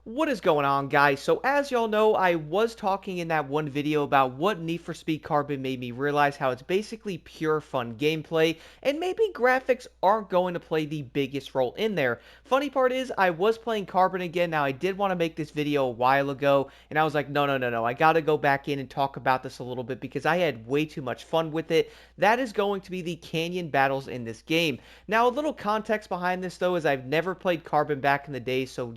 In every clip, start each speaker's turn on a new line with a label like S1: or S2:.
S1: What is going on, guys? So as y'all know, I was talking in that one video about what Need for Speed Carbon made me realize how it's basically pure fun gameplay, and maybe graphics aren't going to play the biggest role in there. Funny part is, I was playing Carbon again. Now, I did want to make this video a while ago, and I was like, no, I gotta go back in and talk about this a little bit because I had way too much fun with it. That is going to be the canyon battles in this game. Now, a little context behind this, though, is I've never played Carbon back in the day, so,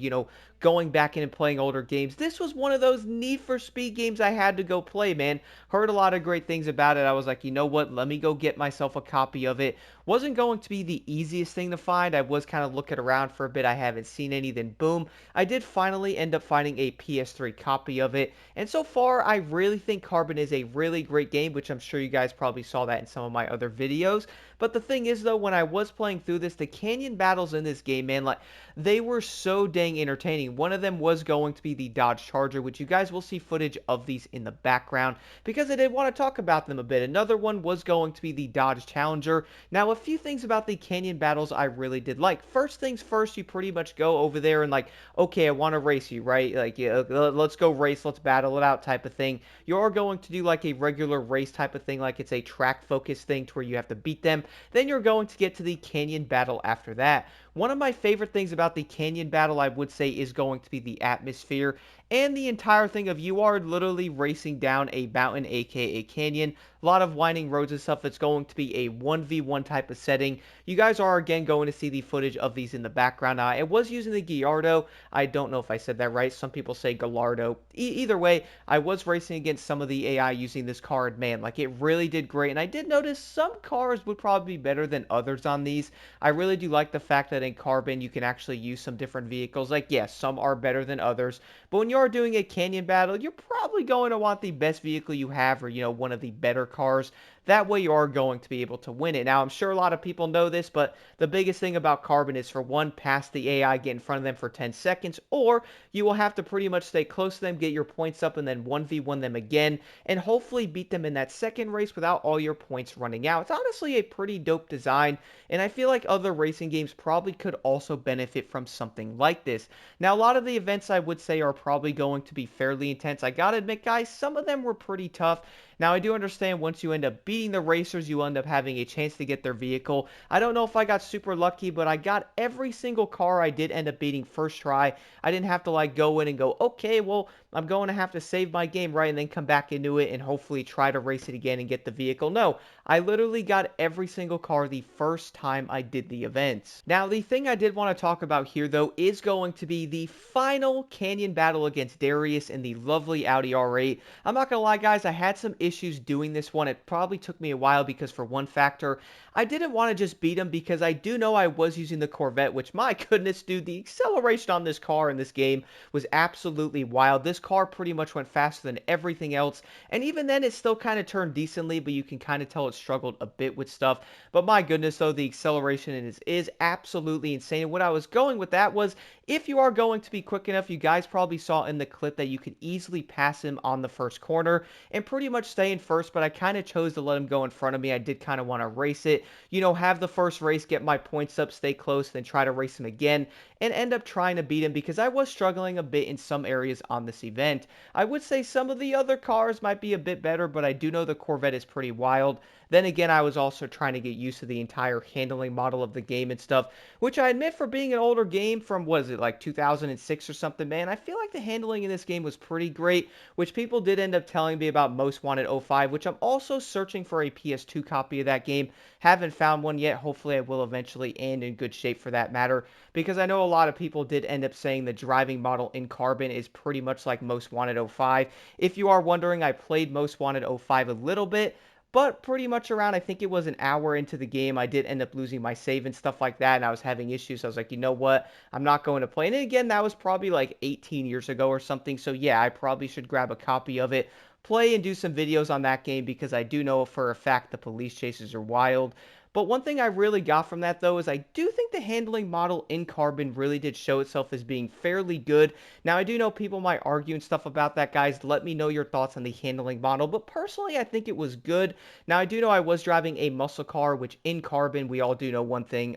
S1: going back in and playing older games. This was one of those Need for Speed games I had to go play, man. Heard a lot of great things about it. I was like, you know what? Let me go get myself a copy of it. Wasn't going to be the easiest thing to find. I was kind of looking around for a bit. I haven't seen any. Then boom, I did finally end up finding a PS3 copy of it. And so far, I really think Carbon is a really great game, which I'm sure you guys probably saw that in some of my other videos. But the thing is, though, when I was playing through this, the canyon battles in this game, man, like, they were so dang entertaining. One of them was going to be the Dodge Charger, which you guys will see footage of these in the background because I did want to talk about them a bit. Another one was going to be the Dodge Challenger. Now, a few things about the canyon battles I really did like. First things first, you pretty much go over there and like, okay, I want to race you, right? Like, yeah, let's go race, let's battle it out type of thing. You're going to do like a regular race type of thing, like it's a track focused thing to where you have to beat them. Then you're going to get to the canyon battle after that. One of my favorite things about the canyon battle, I would say, is going to be the atmosphere and the entire thing of you are literally racing down a mountain, aka canyon. A lot of winding roads and stuff. It's going to be a 1v1 type of setting. You guys are again going to see the footage of these in the background. Now, I was using the Gallardo. I don't know if I said that right. Some people say Gallardo. Either way, I was racing against some of the AI using this car, and man, like, it really did great. And I did notice some cars would probably be better than others on these. I really do like the fact that in Carbon you can actually use some different vehicles. Like, yes, some are better than others, but when you're doing a canyon battle, you're probably going to want the best vehicle you have, or one of the better cars. That way you are going to be able to win it. Now, I'm sure a lot of people know this, but the biggest thing about Carbon is, for one, pass the AI, get in front of them for 10 seconds, or you will have to pretty much stay close to them, get your points up, and then 1v1 them again, and hopefully beat them in that second race without all your points running out. It's honestly a pretty dope design, and I feel like other racing games probably could also benefit from something like this. Now, a lot of the events I would say are probably going to be fairly intense. I gotta admit, guys, some of them were pretty tough. Now, I do understand once you end up beating the racers, you end up having a chance to get their vehicle. I don't know if I got super lucky, but I got every single car I did end up beating first try. I didn't have to like go in and go, okay, well, I'm going to have to save my game, right? And then come back into it and hopefully try to race it again and get the vehicle. No, I literally got every single car the first time I did the events. Now, the thing I did want to talk about here, though, is going to be the final canyon battle against Darius in the lovely Audi R8. I'm not gonna lie, guys, I had some issues doing this one. It probably took me a while because, for one factor, I didn't want to just beat him because I do know I was using the Corvette, which, my goodness, dude, the acceleration on this car in this game was absolutely wild. This car pretty much went faster than everything else, and even then it still kind of turned decently, but you can kind of tell it struggled a bit with stuff. But my goodness, though, the acceleration in this is absolutely insane. And what I was going with that was, if you are going to be quick enough, you guys probably saw in the clip that you could easily pass him on the first corner and pretty much stay in first, but I kind of chose to let him go in front of me. I did kind of want to race it, have the first race, get my points up, stay close, then try to race him again, and end up trying to beat him because I was struggling a bit in some areas on this event. I would say some of the other cars might be a bit better, but I do know the Corvette is pretty wild. Then again, I was also trying to get used to the entire handling model of the game and stuff, which I admit, for being an older game from, was it like 2006 or something, man, I feel like the handling in this game was pretty great, which people did end up telling me about Most Wanted 05, which I'm also searching for a PS2 copy of that game. Haven't found one yet. Hopefully I will eventually, and in good shape for that matter, because I know a lot of people did end up saying the driving model in Carbon is pretty much like Most Wanted 05. If you are wondering, I played Most Wanted 05 a little bit, but pretty much around, I think it was an hour into the game, I did end up losing my save and stuff like that, and I was having issues. I was like, you know what? I'm not going to play. And again, that was probably like 18 years ago or something, so yeah, I probably should grab a copy of it, play and do some videos on that game, because I do know for a fact the police chases are wild. But one thing I really got from that though is I do think the handling model in Carbon really did show itself as being fairly good. Now I do know people might argue and stuff about that, guys. Let me know your thoughts on the handling model, but personally I think it was good. Now I do know I was driving a muscle car, which in Carbon we all do know one thing,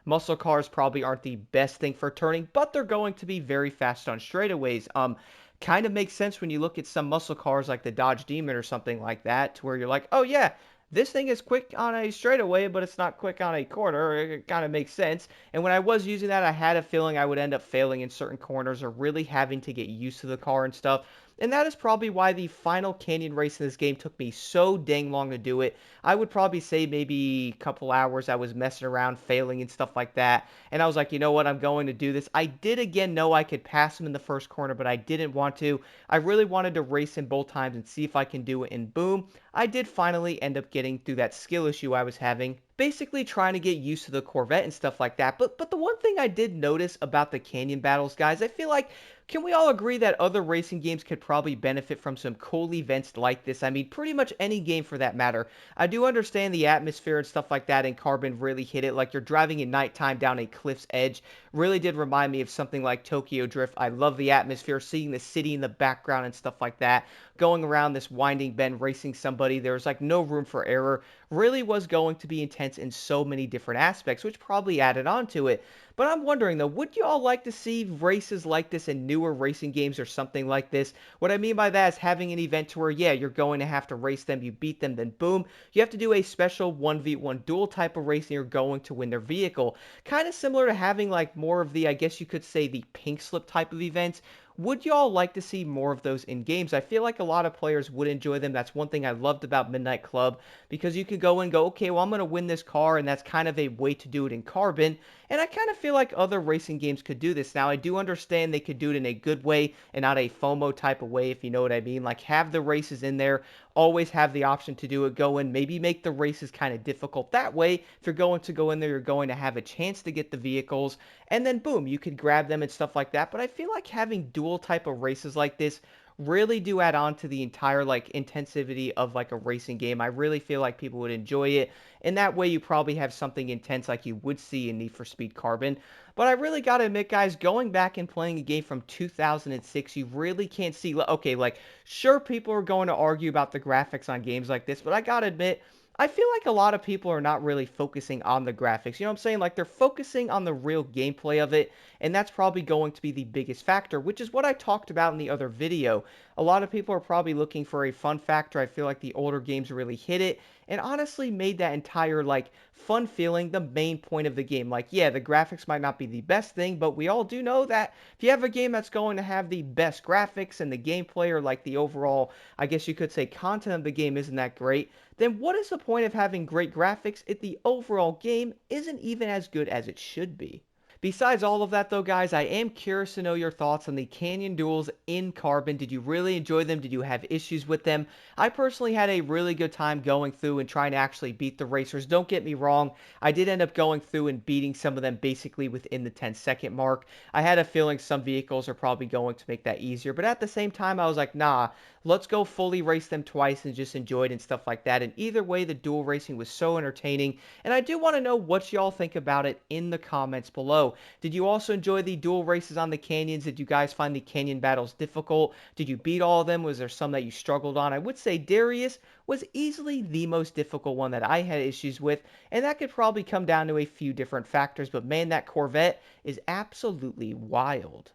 S1: muscle cars probably aren't the best thing for turning, but they're going to be very fast on straightaways. Kind of makes sense when you look at some muscle cars like the Dodge Demon or something like that, to where you're like, oh yeah, this thing is quick on a straightaway, but it's not quick on a corner. It kind of makes sense. And when I was using that, I had a feeling I would end up failing in certain corners or really having to get used to the car and stuff. And that is probably why the final canyon race in this game took me so dang long to do it. I would probably say maybe a couple hours I was messing around, failing and stuff like that. And I was like, you know what, I'm going to do this. I did again know I could pass him in the first corner, but I didn't want to. I really wanted to race him both times and see if I can do it. And boom, I did finally end up getting through that skill issue I was having, basically trying to get used to the Corvette and stuff like that. But the one thing I did notice about the canyon battles, guys, I feel like, can we all agree that other racing games could probably benefit from some cool events like this? I mean, pretty much any game for that matter. I do understand the atmosphere and stuff like that, and Carbon really hit it. Like you're driving at nighttime down a cliff's edge. Really did remind me of something like Tokyo Drift. I love the atmosphere, seeing the city in the background and stuff like that. Going around this winding bend, racing somebody. There was like no room for error. Really was going to be intense in so many different aspects, which probably added on to it. But I'm wondering though, would you all like to see races like this in newer racing games or something like this? What I mean by that is having an event to where, yeah, you're going to have to race them, you beat them, then boom, you have to do a special 1v1 duel type of race and you're going to win their vehicle. Kind of similar to having like more of the, I guess you could say, the pink slip type of events. Would y'all like to see more of those in games? I feel like a lot of players would enjoy them. That's one thing I loved about Midnight Club, because you could go and go, okay, well, I'm going to win this car, and that's kind of a way to do it in Carbon. And I kind of feel like other racing games could do this. Now, I do understand they could do it in a good way and not a FOMO type of way, if you know what I mean. Like, have the races in there, always have the option to do it, go in, maybe make the races kind of difficult. That way, if you're going to go in there, you're going to have a chance to get the vehicles, and then boom, you could grab them and stuff like that. But I feel like having dual type of races like this really do add on to the entire like intensivity of like a racing game. I really feel like people would enjoy it. And that way you probably have something intense like you would see in Need for Speed Carbon. But I really gotta admit, guys, going back and playing a game from 2006, you really can't see, okay, like, sure, people are going to argue about the graphics on games like this, but I gotta admit, I feel like a lot of people are not really focusing on the graphics. You know what I'm saying? Like, they're focusing on the real gameplay of it, and that's probably going to be the biggest factor, which is what I talked about in the other video. A lot of people are probably looking for a fun factor. I feel like the older games really hit it, and honestly made that entire, like, fun feeling the main point of the game. Like, yeah, the graphics might not be the best thing, but we all do know that if you have a game that's going to have the best graphics and the gameplay, or like the overall, I guess you could say, content of the game isn't that great, then what is the point of having great graphics if the overall game isn't even as good as it should be? Besides all of that though, guys, I am curious to know your thoughts on the Canyon duels in Carbon. Did you really enjoy them? Did you have issues with them? I personally had a really good time going through and trying to actually beat the racers. Don't get me wrong, I did end up going through and beating some of them basically within the 10-second mark. I had a feeling some vehicles are probably going to make that easier, but at the same time, I was like, nah, let's go fully race them twice and just enjoy it and stuff like that. And either way, the duel racing was so entertaining, and I do want to know what y'all think about it in the comments below. Did you also enjoy the duel races on the canyons? Did you guys find the canyon battles difficult? Did you beat all of them? Was there some that you struggled on? I would say Darius was easily the most difficult one that I had issues with, and that could probably come down to a few different factors, but man, that Corvette is absolutely wild.